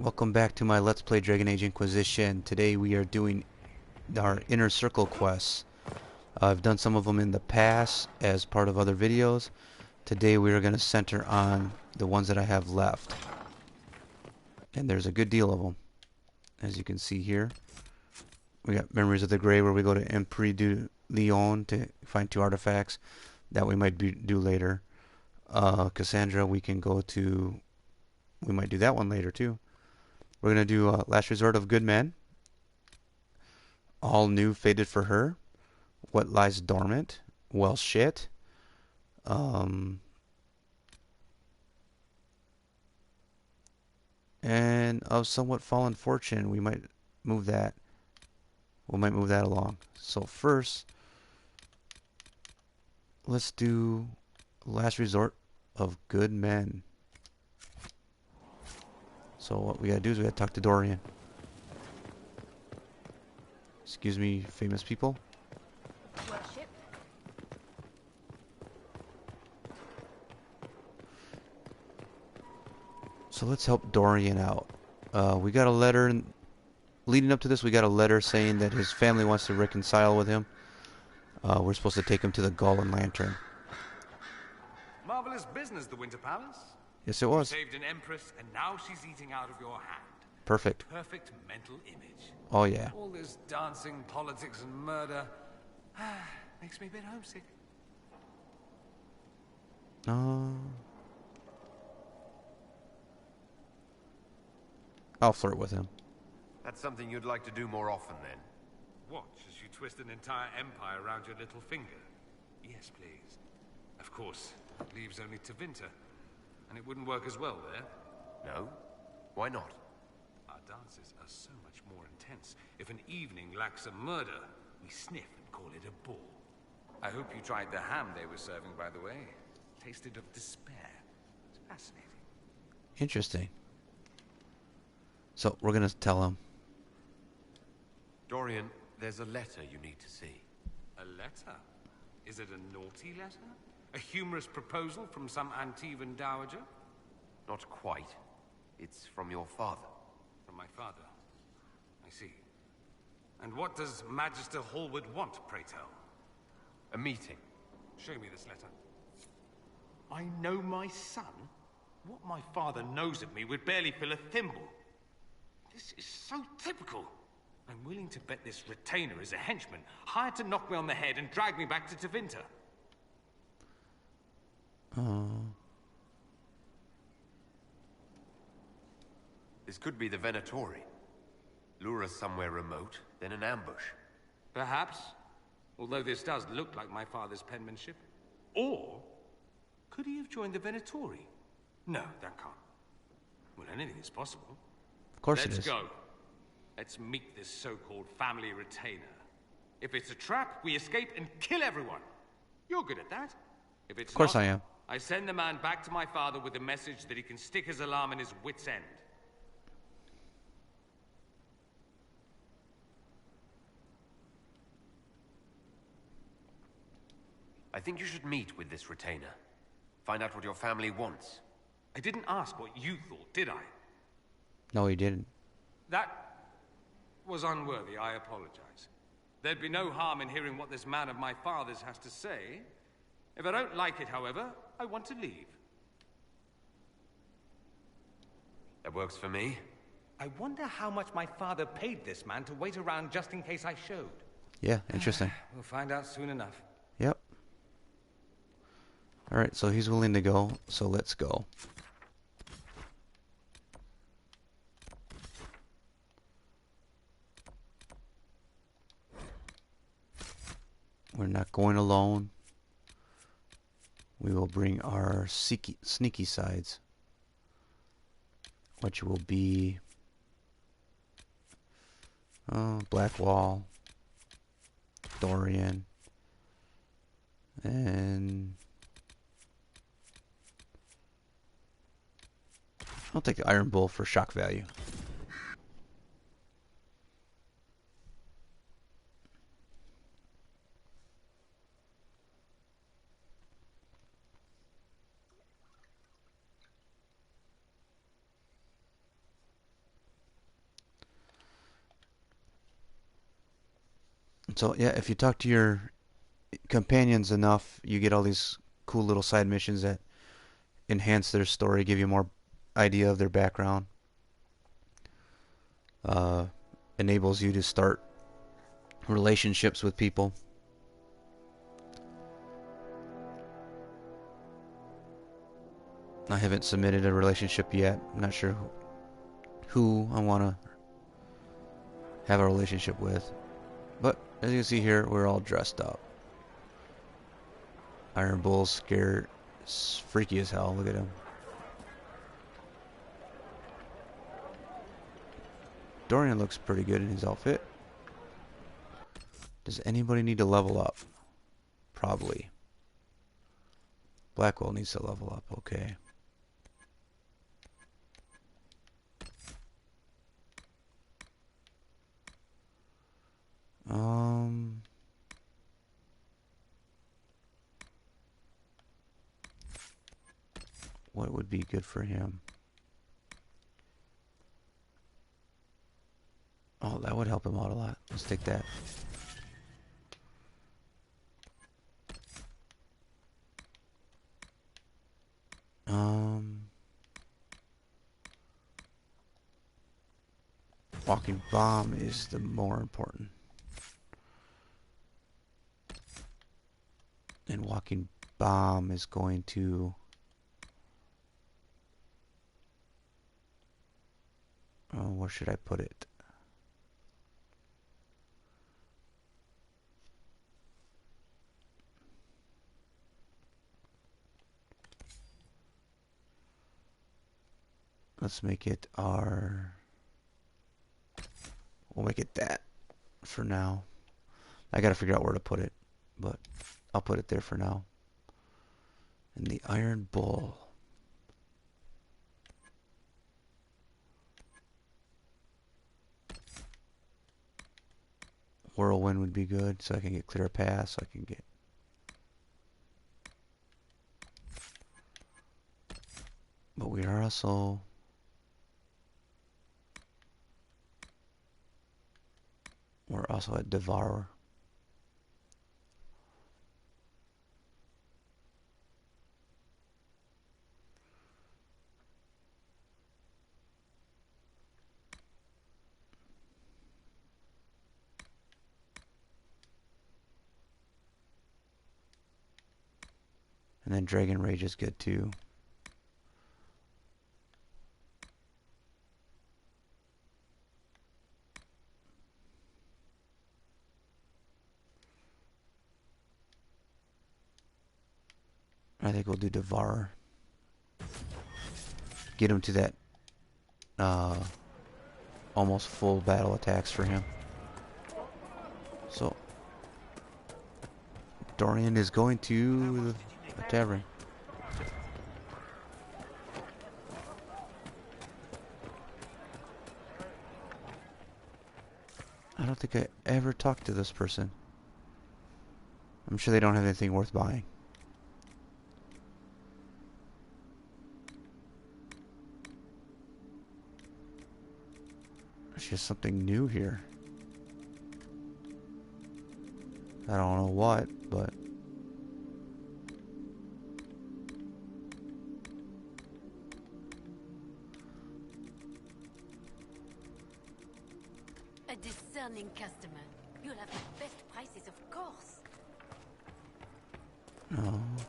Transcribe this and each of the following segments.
Welcome back to my Let's Play Dragon Age Inquisition. Today we are doing our Inner Circle quests. I've done some of them in the past as part of other videos. Today we are going to center on the ones that I have left. And there's a good deal of them. As you can see here. We got Memories of the Grey where we go to Empire du Lion to find 2 artifacts that we might do later. Cassandra we can go to... We might do that one later too. We're going to do Last Resort of Good Men. All New Fated for Her. What Lies Dormant. Well Shit. And of Somewhat Fallen Fortune. We might move that. We might move that along. So first, let's do Last Resort of Good Men. So what we gotta do is we gotta talk to Dorian. Excuse me, famous people. Worship. So let's help Dorian out. We got a letter, leading up to this we got a letter saying that his family wants to reconcile with him. We're supposed to take him to the Gull and Lantern. Marvelous business, the Winter Palace. Yes, it You was. saved an empress, and now she's eating out of your hand. Perfect. Perfect mental image. Oh yeah. All this dancing, politics, and murder makes me a bit homesick. I'll flirt with him. That's something you'd like to do more often, then? Watch as you twist an entire empire around your little finger. Yes, please. Of course, it leaves only Tevinter, and it wouldn't work as well there. No? Why not? Our dances are so much more intense. If an evening lacks a murder, we sniff and call it a ball. I hope you tried the ham they were serving, by the way. Tasted of despair. It's fascinating. Interesting. So we're gonna tell him. Dorian, there's a letter you need to see. A letter? Is it a naughty letter? A humorous proposal from some Antivan dowager? Not quite. It's from your father. From my father. I see. And what does Magister Hallward want, pray tell? A meeting. Show me this letter. I know my son? What my father knows of me would barely fill a thimble. This is so typical. I'm willing to bet this retainer is a henchman, hired to knock me on the head and drag me back to Tevinter. This could be the Venatori. Lure us somewhere remote, then an ambush. Perhaps. Although this does look like my father's penmanship. Or, could he have joined the Venatori? No, that can't. Well, anything is possible. Of course it is. Let's go. Let's meet this so-called family retainer. If it's a trap, we escape and kill everyone. You're good at that. If it's Of course not, I am. I send the man back to my father with the message that he can stick his alarm in his wit's end. I think you should meet with this retainer. Find out what your family wants. I didn't ask what you thought, did I? No, he didn't. That was unworthy, I apologize. There'd be no harm in hearing what this man of my father's has to say. If I don't like it, however, I want to leave. That works for me. I wonder how much my father paid this man to wait around just in case I showed. Yeah, interesting. We'll find out soon enough. Yep. Alright, so he's willing to go, so let's go. We're not going alone. We will bring our sneaky sides, which will be Blackwall, Dorian, and I'll take the Iron Bull for shock value. So yeah, if you talk to your companions enough, you get all these cool little side missions that enhance their story, give you more idea of their background. Uh, Enables you to start relationships with people. I haven't submitted a relationship yet. I'm not sure who I want to have a relationship with. But as you can see here, we're all dressed up. Iron Bull's scared. It's freaky as hell. Look at him. Dorian looks pretty good in his outfit. Does anybody need to level up? Probably. Blackwell needs to level up. Okay. Um... What would be good for him? Oh, that would help him out a lot. Let's take that. Walking bomb is the more important. And walking bomb is going to... Oh, where should I put it? Let's make it our... We'll make it that for now. I gotta figure out where to put it, but I'll put it there for now. And the Iron Bull. Whirlwind would be good, so I can get clear pass, so I can get... But we are also... We're also at Devour. And then Dragon Rage is good too. I think we'll do Devour. Get him to that almost full battle attacks for him. So Dorian is going to the tavern. I don't think I ever talked to this person. I'm sure they don't have anything worth buying. There's just something new here. I don't know what, but... A discerning customer. You'll have the best prices, of course.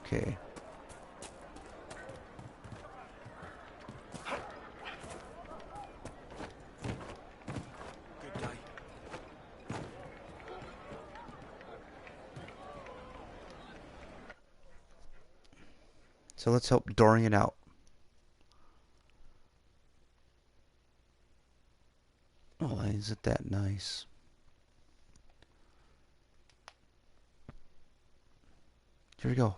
Okay. Good day. So let's help Dorian out. Oh, isn't that nice? Here we go.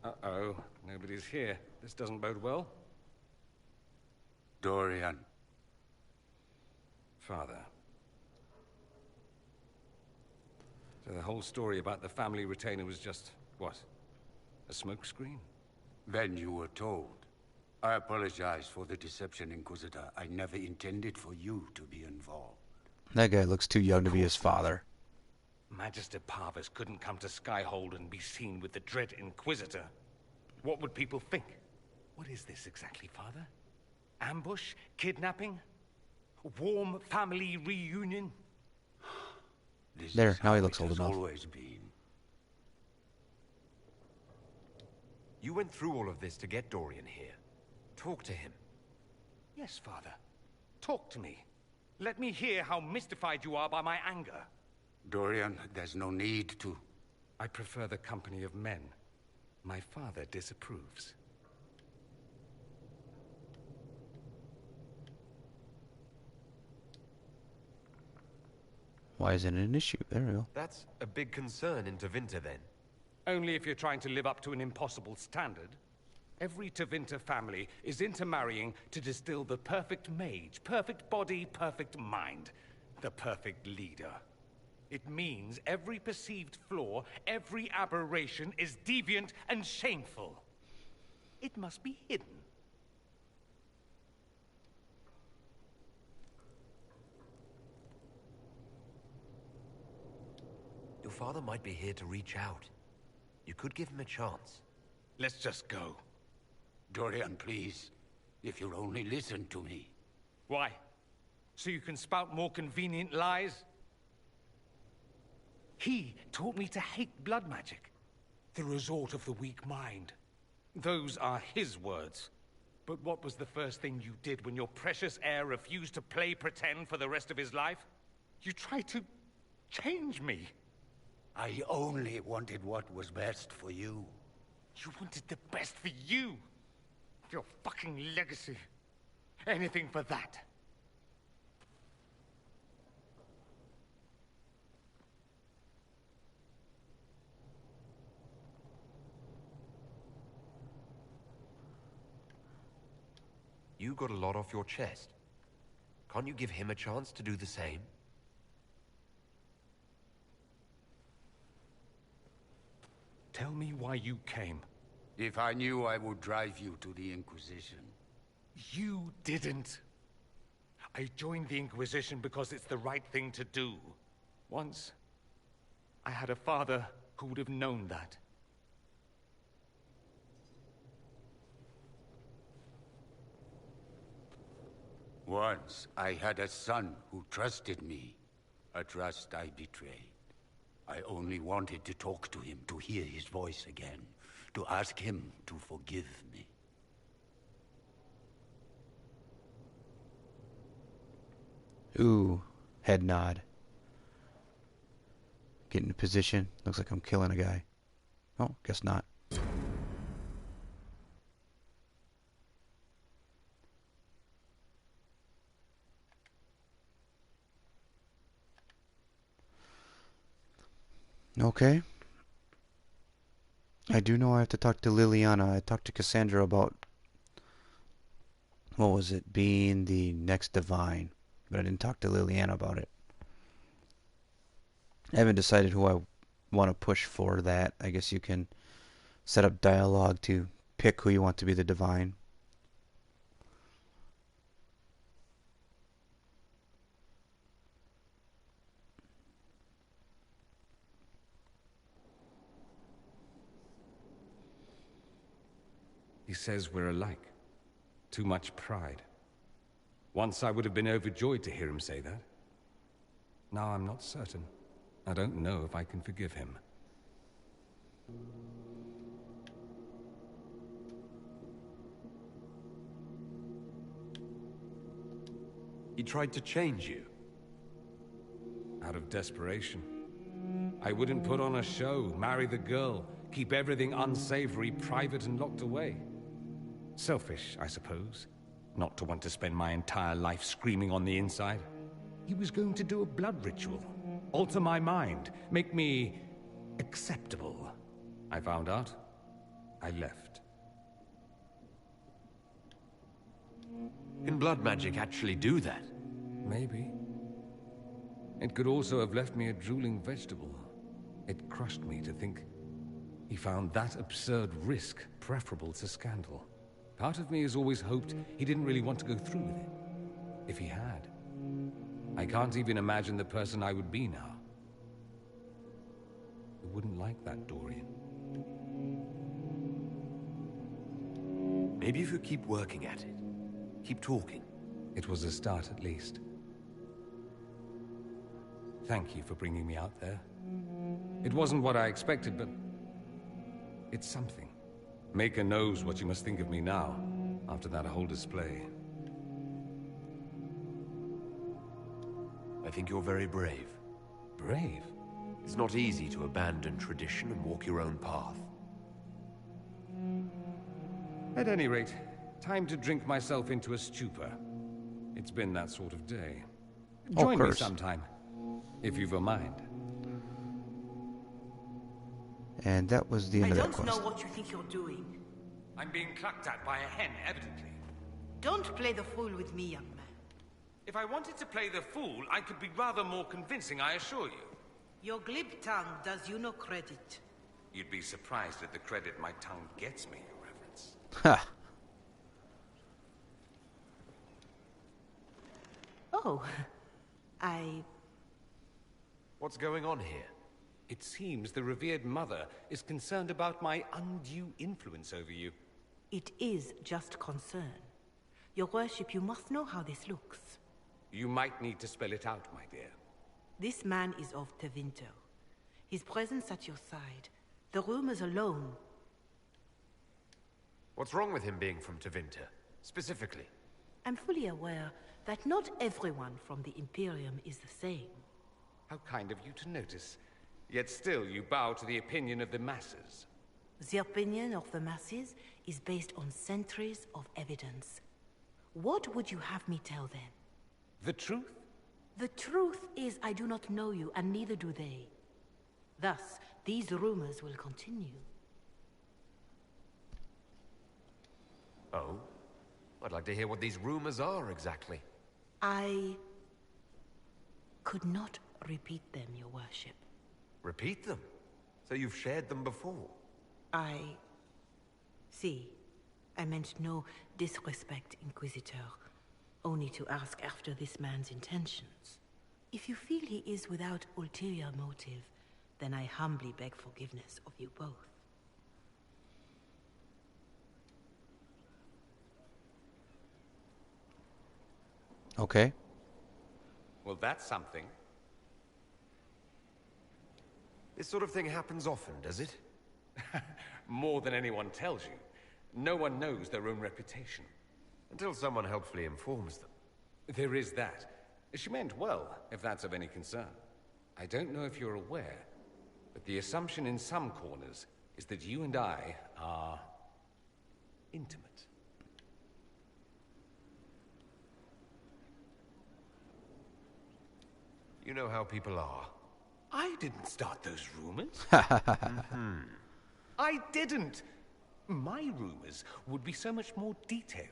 Uh-oh. Nobody Nobody's here. This doesn't bode well. Dorian. Father. So the whole story about the family retainer was just, what? A smokescreen? Then you were told. I apologize for the deception, Inquisitor. I never intended for you to be involved. That guy looks too young to be his father. Magister Parvus couldn't come to Skyhold and be seen with the dread Inquisitor. What would people think? What is this exactly, Father? Ambush? Kidnapping? Warm family reunion? This There, is now he how looks it old has enough. always been. You went through all of this to get Dorian here. Talk to him. Yes, Father. Talk to me. Let me hear how mystified you are by my anger. Dorian, there's no need to. I prefer the company of men. My father disapproves. Why is it an issue? There we go. That's a big concern in Tevinter, then. Only if you're trying to live up to an impossible standard. Every Tevinter family is intermarrying to distill the perfect mage, perfect body, perfect mind, the perfect leader. It means every perceived flaw, every aberration is deviant and shameful. It must be hidden. Your father might be here to reach out. You could give him a chance. Let's just go. Dorian, please. If you'll only listen to me. Why? So you can spout more convenient lies? He taught me to hate blood magic. The resort of the weak mind. Those are his words. But what was the first thing you did when your precious heir refused to play pretend for the rest of his life? You tried to change me. I only wanted what was best for you. You wanted the best for you. Your fucking legacy. Anything for that. You got a lot off your chest. Can't you give him a chance to do the same? Tell me why you came. If I knew, I would drive you to the Inquisition. You didn't. I joined the Inquisition because it's the right thing to do. Once, I had a father who would have known that. Once, I had a son who trusted me. A trust I betrayed. I only wanted to talk to him, to hear his voice again, to ask him to forgive me. Ooh, head nod. Get into position. Looks like I'm killing a guy. Oh, guess not. Okay. I do know I have to talk to Liliana. I talked to Cassandra about, what was it, being the next divine. But I didn't talk to Liliana about it. I haven't decided who I want to push for that. I guess you can set up dialogue to pick who you want to be the divine. He says we're alike. Too much pride. Once I would have been overjoyed to hear him say that. Now I'm not certain. I don't know if I can forgive him. He tried to change you. Out of desperation. I wouldn't put on a show, marry the girl, keep everything unsavory, private and locked away. Selfish, I suppose. Not to want to spend my entire life screaming on the inside. He was going to do a blood ritual. Alter my mind. Make me acceptable. I found out. I left. Can blood magic actually do that? Maybe. It could also have left me a drooling vegetable. It crushed me to think he found that absurd risk preferable to scandal. Part of me has always hoped he didn't really want to go through with it. If he had, I can't even imagine the person I would be now. I wouldn't like that, Dorian. Maybe if you keep working at it. Keep talking. It was a start, at least. Thank you for bringing me out there. It wasn't what I expected, but it's something. Maker knows what you must think of me now, after that whole display. I think you're very brave. Brave? It's not easy to abandon tradition and walk your own path. At any rate, time to drink myself into a stupor. It's been that sort of day. Join me sometime, if you've a mind. And that was the end of that quest. I don't know what you think you're doing. I'm being clucked at by a hen, evidently. Don't play the fool with me, young man. If I wanted to play the fool, I could be rather more convincing, I assure you. Your glib tongue does you no credit. You'd be surprised at the credit my tongue gets me, Your Reverence. Ha! Oh, What's going on here? It seems the revered mother is concerned about my undue influence over you. It is just concern. Your worship, you must know how this looks. You might need to spell it out, my dear. This man is of Tevinter. His presence at your side, the rumors alone. What's wrong with him being from Tevinter, specifically? I'm fully aware that not everyone from the Imperium is the same. How kind of you to notice. Yet still you bow to the opinion of the masses. The opinion of the masses is based on centuries of evidence. What would you have me tell them? The truth? The truth is I do not know you, and neither do they. Thus, these rumors will continue. Oh? I'd like to hear what these rumors are exactly. I could not repeat them, your worship. Repeat them? So you've shared them before? See, I meant no disrespect, Inquisitor. Only to ask after this man's intentions. If you feel he is without ulterior motive, then I humbly beg forgiveness of you both. Okay. Well, that's something. This sort of thing happens often, does it? More than anyone tells you. No one knows their own reputation. Until someone helpfully informs them. There is that. She meant well, if that's of any concern. I don't know if you're aware, but the assumption in some corners is that you and I are intimate. You know how people are. I didn't start those rumors. I didn't. My rumors would be so much more detailed.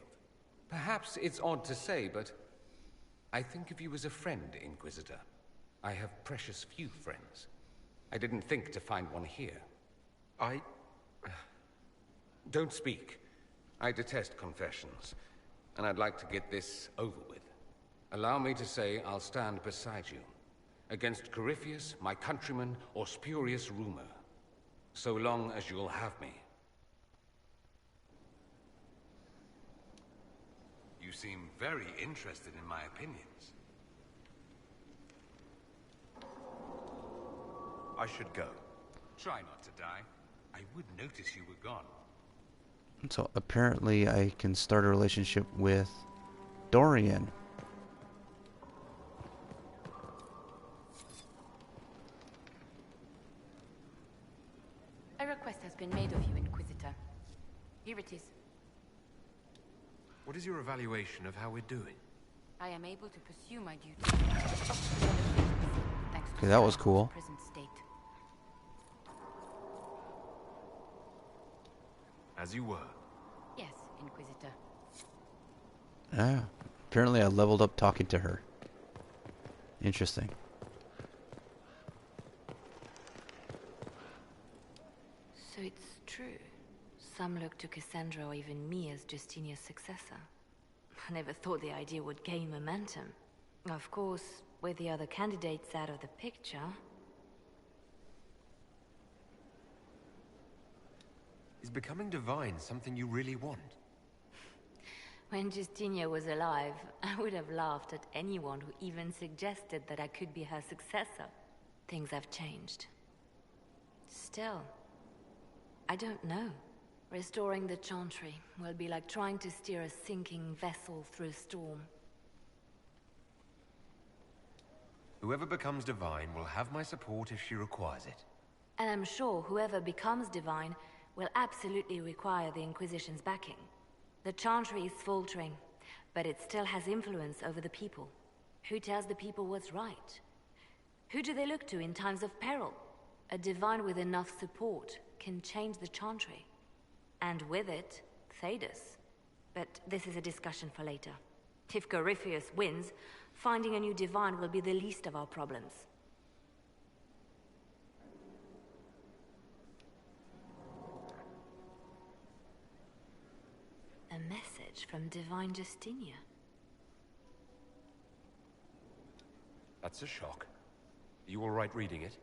Perhaps it's odd to say, but I think of you as a friend, Inquisitor. I have precious few friends. I didn't think to find one here. Don't speak. I detest confessions, and I'd like to get this over with. Allow me to say I'll stand beside you, against Corypheus, my countryman, or spurious rumor, so long as you'll have me. You seem very interested in my opinions. I should go. Try not to die. I would notice you were gone. So apparently I can start a relationship with Dorian. A request has been made of you, Inquisitor. Here it is. What is your evaluation of how we're doing? I am able to pursue my duties thanks to Okay, that was cool. present state. As you were. Yes, Inquisitor. Ah, apparently I leveled up talking to her. Interesting. So it's true. Some look to Cassandra or even me as Justinia's successor. I never thought the idea would gain momentum. Of course, with the other candidates out of the picture... Is becoming divine something you really want? When Justinia was alive, I would have laughed at anyone who even suggested that I could be her successor. Things have changed. Still, I don't know. Restoring the Chantry will be like trying to steer a sinking vessel through a storm. Whoever becomes divine will have my support if she requires it. And I'm sure whoever becomes divine will absolutely require the Inquisition's backing. The Chantry is faltering, but it still has influence over the people. Who tells the people what's right? Who do they look to in times of peril? A divine with enough support can change the Chantry. And with it, Thedas. But this is a discussion for later. If Corypheus wins, finding a new divine will be the least of our problems. A message from Divine Justinia. That's a shock. Are you all right reading it?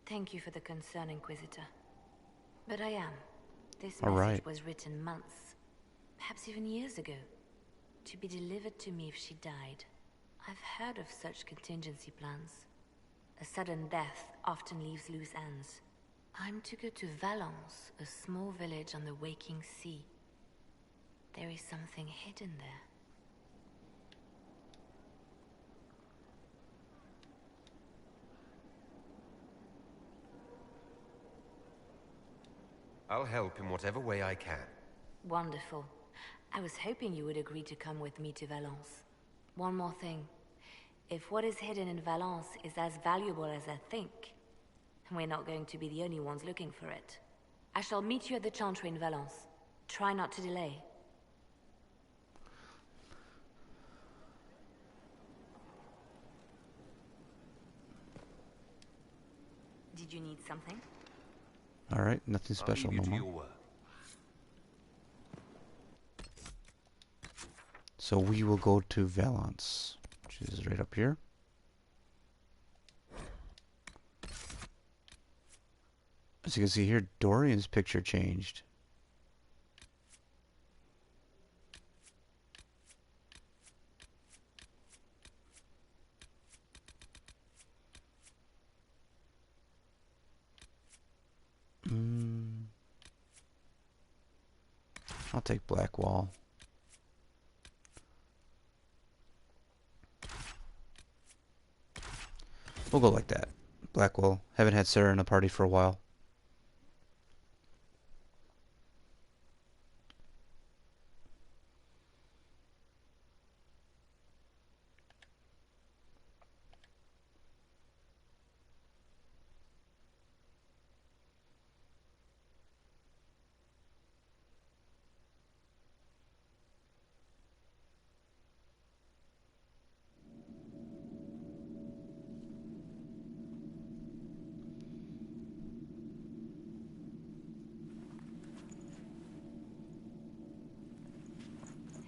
Thank you for the concern, Inquisitor. But I am. This All message right. was written months, perhaps even years ago, to be delivered to me if she died. I've heard of such contingency plans. A sudden death often leaves loose ends. I'm to go to Valence, a small village on the waking sea. There is something hidden there. I'll help in whatever way I can. Wonderful. I was hoping you would agree to come with me to Valence. One more thing. If what is hidden in Valence is as valuable as I think, we're not going to be the only ones looking for it. I shall meet you at the Chantry in Valence. Try not to delay. Did you need something? All right, nothing I'll special leave you no to more. your work. So we will go to Valence, which is right up here. As you can see here, Dorian's picture changed. I'll take Blackwall. We'll go like that. Blackwall. Haven't had Sarah in a party for a while.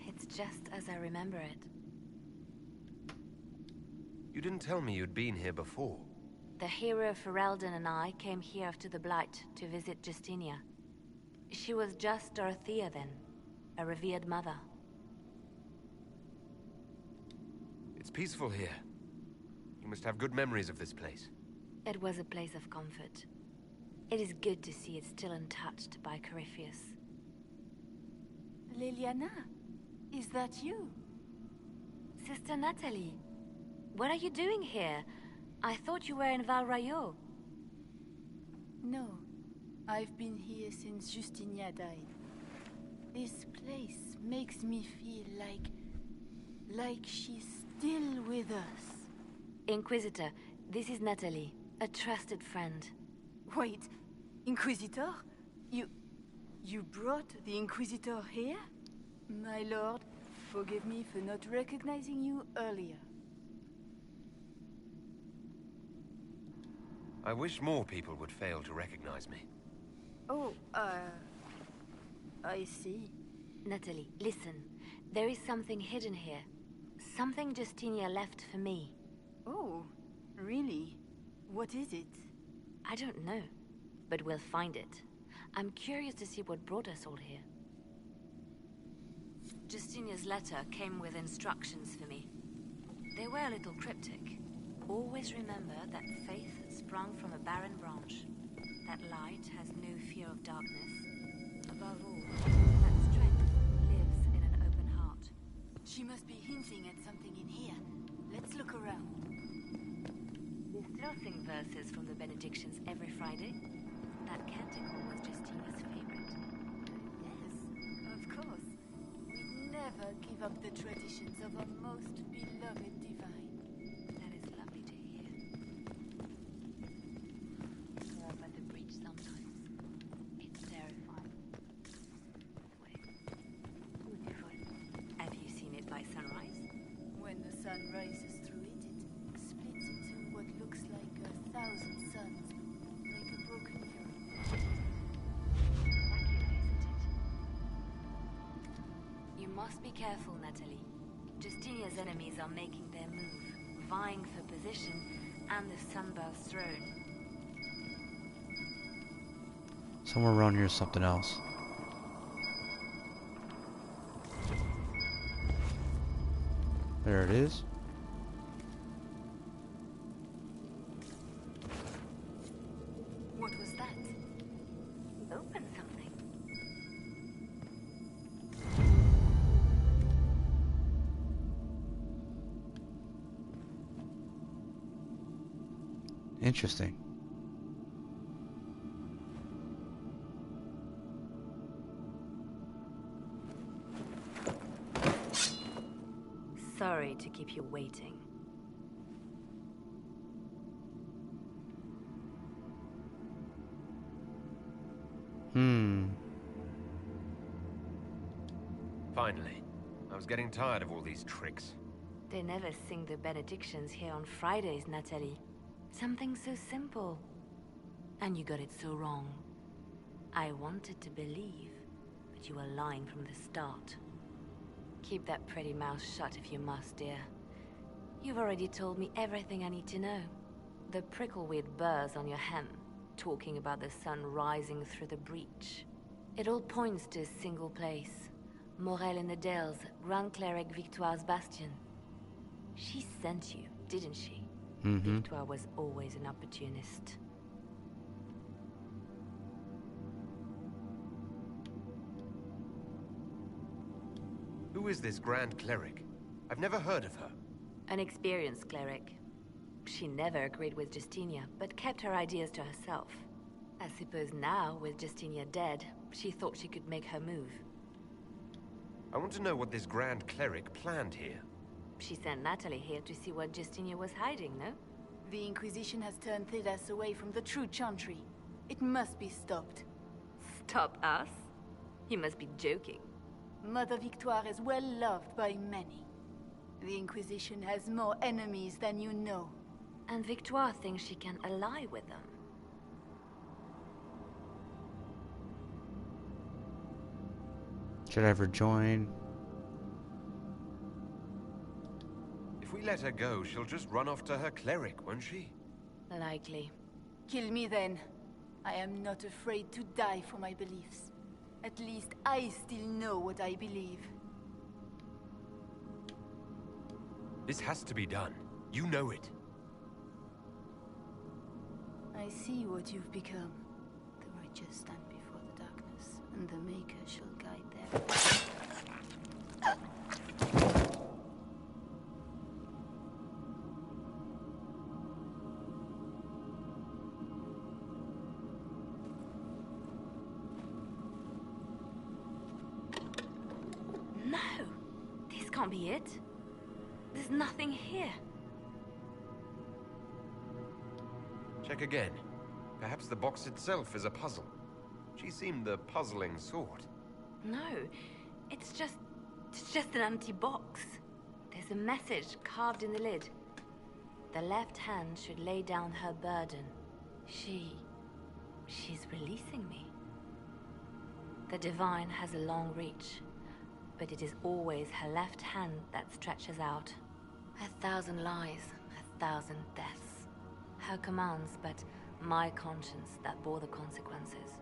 It's just as I remember it. You didn't tell me you'd been here before. The hero Ferelden and I came here after the Blight to visit Justinia. She was just Dorothea then, a revered mother. It's peaceful here. You must have good memories of this place. It was a place of comfort. It is good to see it still untouched by Corypheus. Liliana, is that you? Sister Natalie, what are you doing here? I thought you were in Val Rayo. No, I've been here since Justinia died. This place makes me feel like she's still with us. Inquisitor, this is Natalie, a trusted friend. Wait, Inquisitor? You brought the Inquisitor here? My lord, Forgive me for not recognizing you earlier. I wish more people would fail to recognize me. Oh, I see. Natalie, listen. There is something hidden here. Something Justinia left for me. Oh, really? What is it? I don't know, but we'll find it. I'm curious to see what brought us all here. Justinia's letter came with instructions for me. They were a little cryptic. Always remember that faith sprung from a barren branch. That light has no fear of darkness. Above all, that strength lives in an open heart. She must be hinting at something in here. Let's look around. You still sing verses from the benedictions every Friday? That canticle was Justinia's favorite. Yes, of course. We never give up the traditions of our most beloved divine. That is lovely to hear. Warm at the breach sometimes. It's terrifying. Wait. Beautiful. Have you seen it by sunrise? When the sun rises through it, it splits into what looks like 1,000 suns, like a broken mirror. Dracula, isn't it? You must be careful, Natalie. Justinia's enemies are making their move, vying for position and the Sunbirth's throne. Somewhere around here is something else. There it is. What was that? Open something. Interesting. Sorry to keep you waiting. Finally. I was getting tired of all these tricks. They never sing the benedictions here on Fridays, Natalie. Something so simple. And you got it so wrong. I wanted to believe, but you were lying from the start. Keep that pretty mouth shut if you must, dear. You've already told me everything I need to know. The prickleweed burrs on your hem, talking about the sun rising through the breach. It all points to a single place. Morel in the Dales, Grand Cleric Victoire's bastion. She sent you, didn't she? Victoire was always an opportunist. Who is this Grand Cleric? I've never heard of her. An experienced cleric. She never agreed with Justinia, but kept her ideas to herself. I suppose now, with Justinia dead, she thought she could make her move. I want to know what this Grand Cleric planned here. She sent Natalie here to see what Justinia was hiding, no? The Inquisition has turned Thidas away from the true Chantry. It must be stopped. Stop us? You must be joking. Mother Victoire is well loved by many. The Inquisition has more enemies than you know. And Victoire thinks she can ally with them. Should I ever join? If we let her go, she'll just run off to her cleric, won't she? Likely. Kill me then. I am not afraid to die for my beliefs. At least I still know what I believe. This has to be done. You know it. I see what you've become. The righteous stand before the darkness, and the Maker shall guide them. No! This can't be it. There's nothing here. Check again. Perhaps the box itself is a puzzle. She seemed the puzzling sort. No, it's just It's just an empty box. There's a message carved in the lid. The left hand should lay down her burden. She's releasing me. The divine has a long reach, but it is always her left hand that stretches out. 1,000 lies, 1,000 deaths. Her commands, but my conscience that bore the consequences.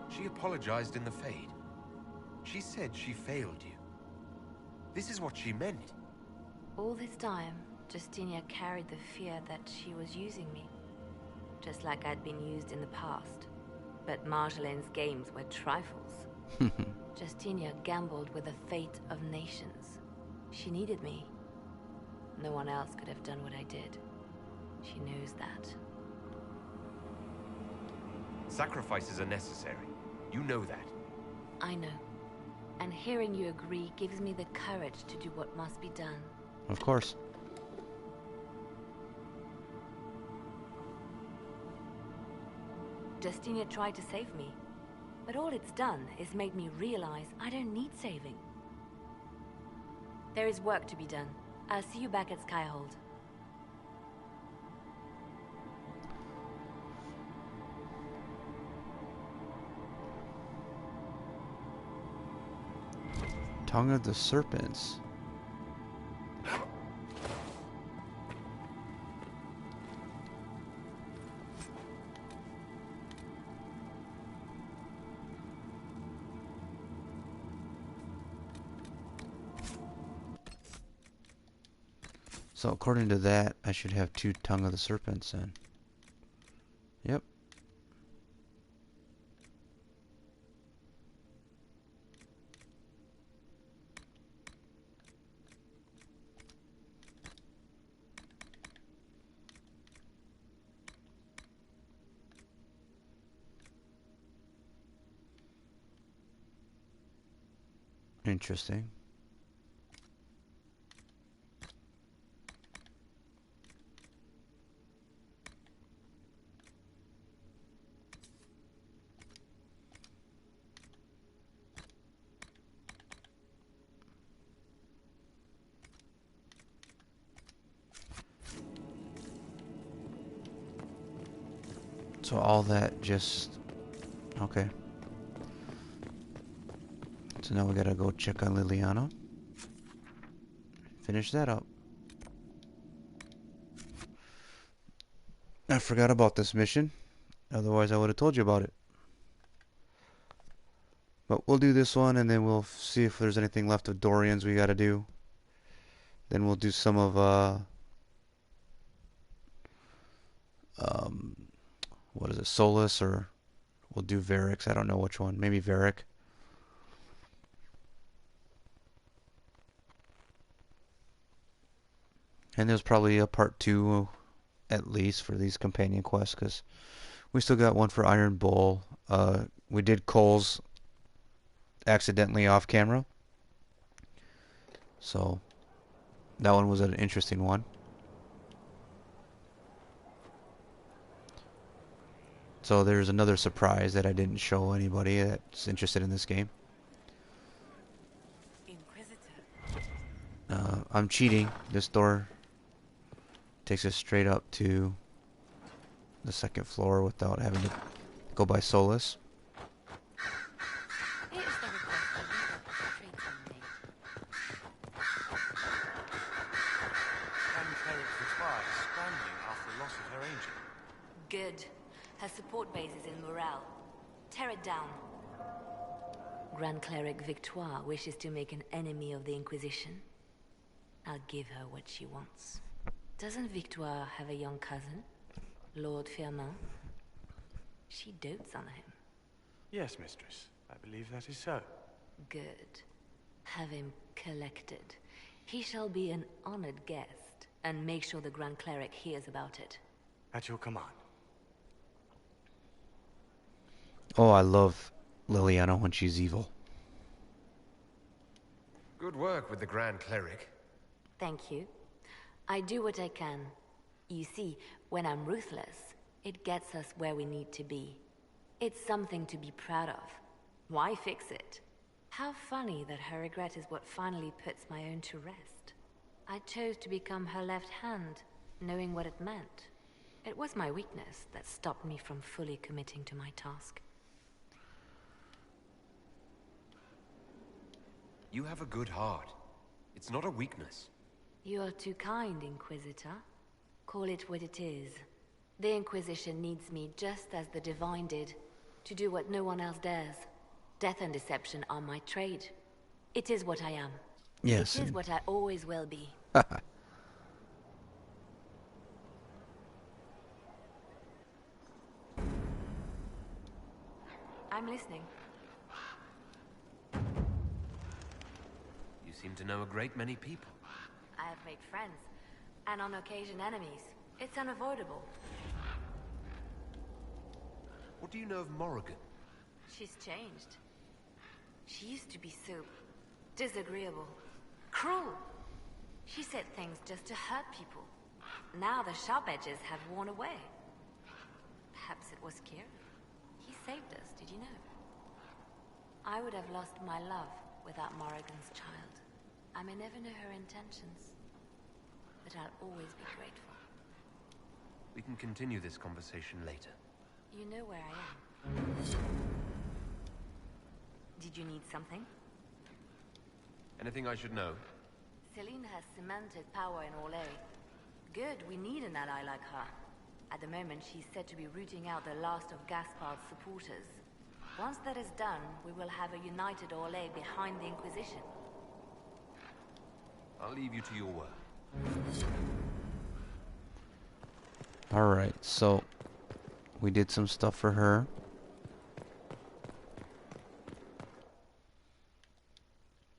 She apologized in the Fade. She said she failed you. This is what she meant. All this time, Justinia carried the fear that she was using me. Just like I'd been used in the past. But Marjolaine's games were trifles. Justinia gambled with the fate of nations. She needed me. No one else could have done what I did. She knows that. Sacrifices are necessary. You know that. I know. And hearing you agree gives me the courage to do what must be done. Of course. Justinia tried to save me, but all it's done is made me realize I don't need saving. There is work to be done. I'll see you back at Skyhold. Tongue of the Serpents. So according to that, I should have 2 Tongue of the Serpents then. Yep. Interesting. So all that just... Okay. So now we gotta go check on Liliana. Finish that up. I forgot about this mission. Otherwise I would have told you about it. But we'll do this one and then we'll see if there's anything left of Dorian's we gotta do. Then we'll do some of what is it, Solus, or we'll do Varric's. I don't know which one. Maybe Varric. And there's probably a part 2 at least for these companion quests, because we still got one for Iron Bull. We did Cole's accidentally off camera, so that one was an interesting one. So there's another surprise that I didn't show anybody that's interested in this game. I'm cheating. This door takes us straight up to the 2nd floor without having to go by Solus. Here's the request for legal portraits on me. Grand Cleric Victoire is scrambling after the loss of her angel. Good. Her support base is in Morale. Tear it down. Grand Cleric Victoire wishes to make an enemy of the Inquisition. I'll give her what she wants. Doesn't Victoire have a young cousin? Lord Firmin? She dotes on him. Yes, mistress. I believe that is so. Good. Have him collected. He shall be an honored guest, and make sure the Grand Cleric hears about it. At your command. Oh, I love Liliana when she's evil. Good work with the Grand Cleric. Thank you. I do what I can. You see, when I'm ruthless, it gets us where we need to be. It's something to be proud of. Why fix it? How funny that her regret is what finally puts my own to rest. I chose to become her left hand, knowing what it meant. It was my weakness that stopped me from fully committing to my task. You have a good heart. It's not a weakness. You are too kind, Inquisitor. Call it what it is. The Inquisition needs me just as the Divine did, to do what no one else dares. Death and deception are my trade. It is what I am. Yes. It is what I always will be. I'm listening. You seem to know a great many people. I have made friends, and on occasion enemies. It's unavoidable. What do you know of Morrigan? She's changed. She used to be so disagreeable, cruel. She said things just to hurt people. Now the sharp edges have worn away. Perhaps it was Kieran. He saved us, did you know? I would have lost my love without Morrigan's child. I may never know her intentions, but I'll always be grateful. We can continue this conversation later. You know where I am. Did you need something? Anything I should know? Celine has cemented power in Orlais. Good, we need an ally like her. At the moment, she's said to be rooting out the last of Gaspard's supporters. Once that is done, we will have a united Orlais behind the Inquisition. I'll leave you to your work. Alright, so we did some stuff for her.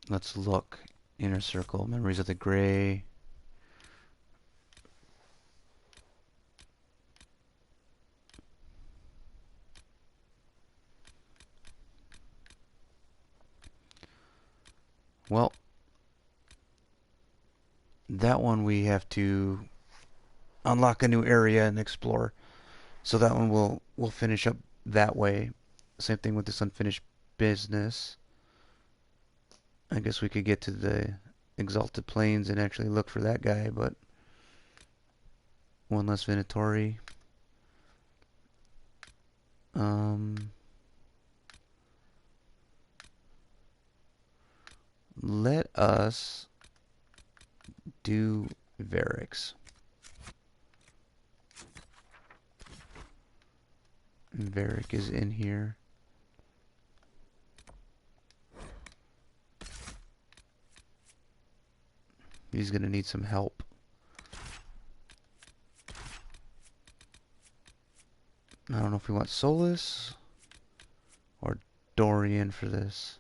Let's look. Inner Circle, Memories of the Grey. Well, that one we have to unlock a new area and explore. So that one we'll finish up that way. Same thing with this unfinished business. I guess we could get to the Exalted Plains and actually look for that guy, but one less Venatori. Let us do Varix. Varric is in here. He's gonna need some help. I don't know if we want Solus or Dorian for this.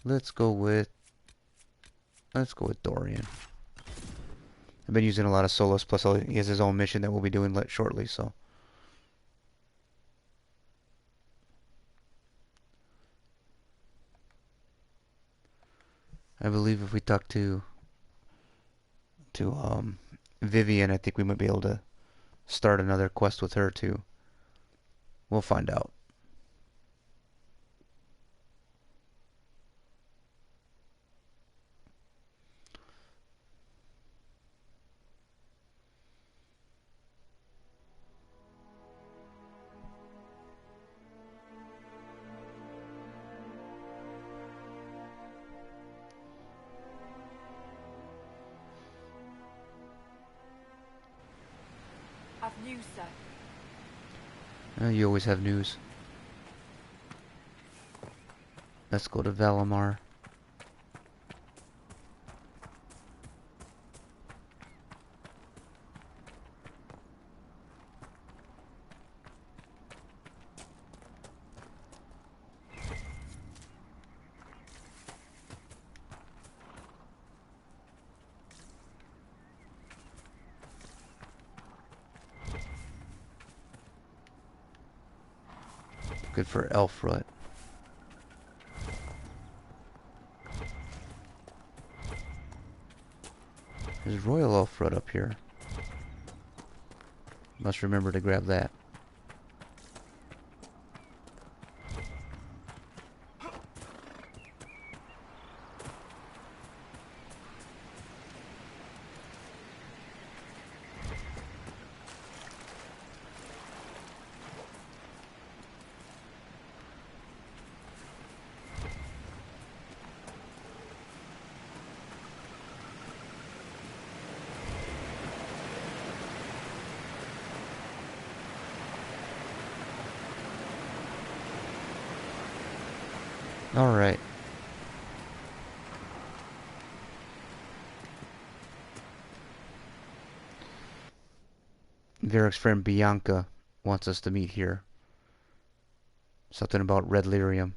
Let's go with Dorian. I've been using a lot of Solus, plus he has his own mission that we'll be doing shortly, so. I believe if we talk to Vivian, I think we might be able to start another quest with her too. We'll find out. I've news, sir. You always have news. Let's go to Valimar. Good for Elfrut. There's Royal Elf Fruit up here. Must remember to grab that. Alright. Varric's friend Bianca wants us to meet here. Something about red lyrium.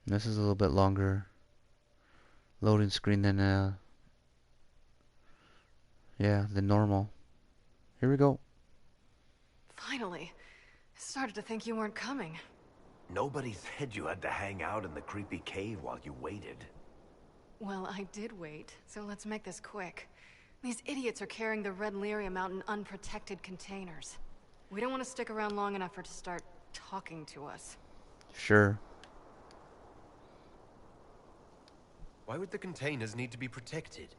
This is a little bit longer loading screen than than normal. Here we go. Finally. I started to think you weren't coming. Nobody said you had to hang out in the creepy cave while you waited. Well, I did wait, so let's make this quick. These idiots are carrying the red lyrium out in unprotected containers. We don't want to stick around long enough for it to start talking to us. Sure. Why would the containers need to be protected?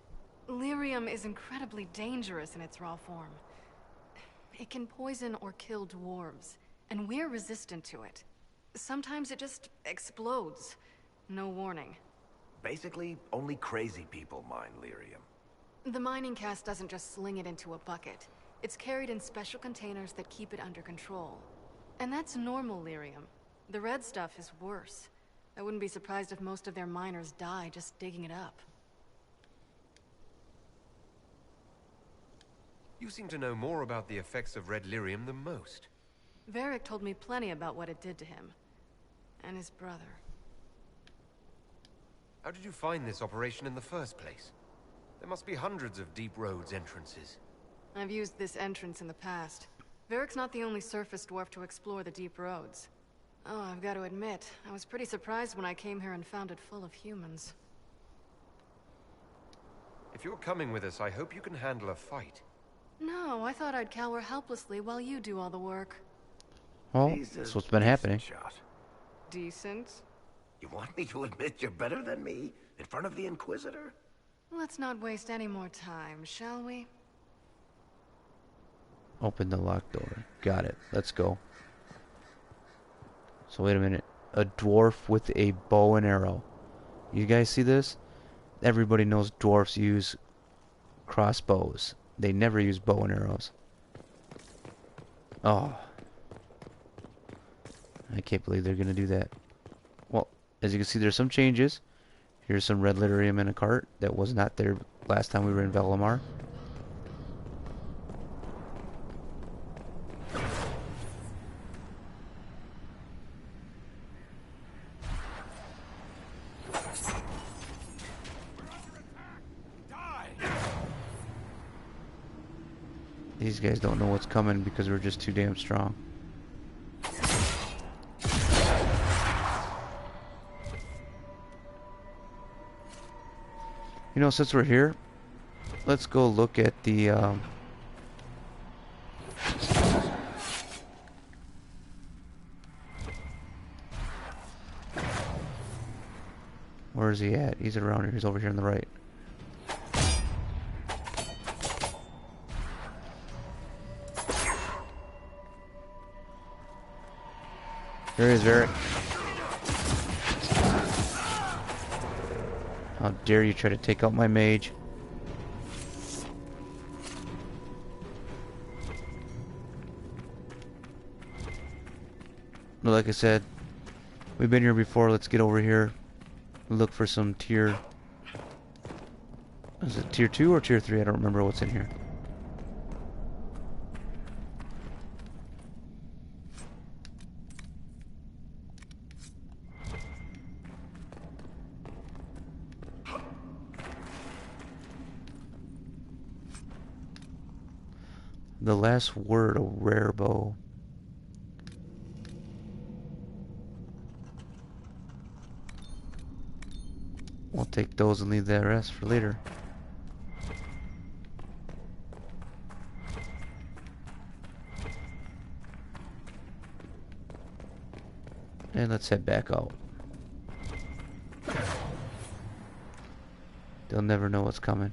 Lyrium is incredibly dangerous in its raw form. It can poison or kill dwarves, and we're resistant to it. Sometimes it just explodes. No warning. Basically, only crazy people mine lyrium. The mining cast doesn't just sling it into a bucket. It's carried in special containers that keep it under control. And that's normal lyrium. The red stuff is worse. I wouldn't be surprised if most of their miners die just digging it up. You seem to know more about the effects of red lyrium than most. Varric told me plenty about what it did to him. And his brother. How did you find this operation in the first place? There must be hundreds of deep roads entrances. I've used this entrance in the past. Varric's not the only surface dwarf to explore the deep roads. Oh, I've got to admit, I was pretty surprised when I came here and found it full of humans. If you're coming with us, I hope you can handle a fight. No, I thought I'd cower helplessly while you do all the work. Well, that's what's been happening. Shot. Decent? You want me to admit you're better than me in front of the Inquisitor? Let's not waste any more time, shall we? Open the locked door. Got it. Let's go. So wait a minute. A dwarf with a bow and arrow. You guys see this? Everybody knows dwarfs use crossbows. They never use bow and arrows. Oh. I can't believe they're going to do that. Well, as you can see, there's some changes. Here's some red lyrium in a cart that was not there last time we were in Valimar. These guys don't know what's coming because we're just too damn strong. You know, since we're here, let's go look at the where is he at? He's around here. He's over here on the right. There he is, Varric. How dare you try to take out my mage? But like I said, we've been here before. Let's get over here. Look for some tier... Is it tier 2 or tier 3? I don't remember what's in here. The last word, a rare bow. We'll take those and leave the rest for later. And let's head back out. They'll never know what's coming.